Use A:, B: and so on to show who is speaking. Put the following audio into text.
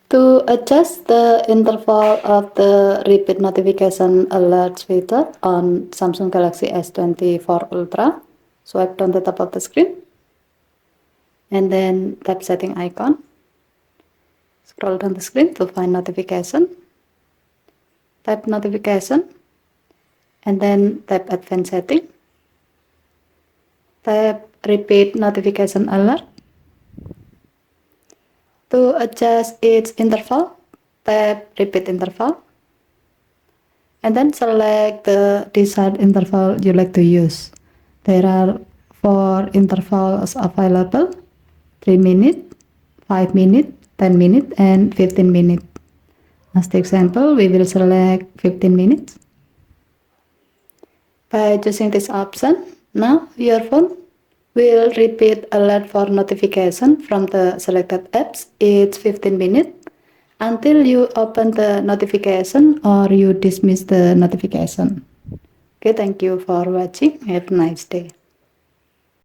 A: To adjust the interval of the repeat notification alerts feature on Samsung Galaxy S24 Ultra, swipe down the top of the screen and then tap setting icon. Scroll down the screen to find notification. Tap notification and then tap advanced setting. Tap repeat notification alert. To adjust its interval, tap repeat interval and then select the desired interval you like to use. There are 4 intervals available: 3 minutes, 5 minutes, 10 minutes, and 15 minutes. As the example, we will select 15 minutes. By choosing this option, now your phone will repeat alert for notification from the selected apps each 15 minutes until you open the notification or you dismiss the notification. Okay, thank you for watching. Have a nice day.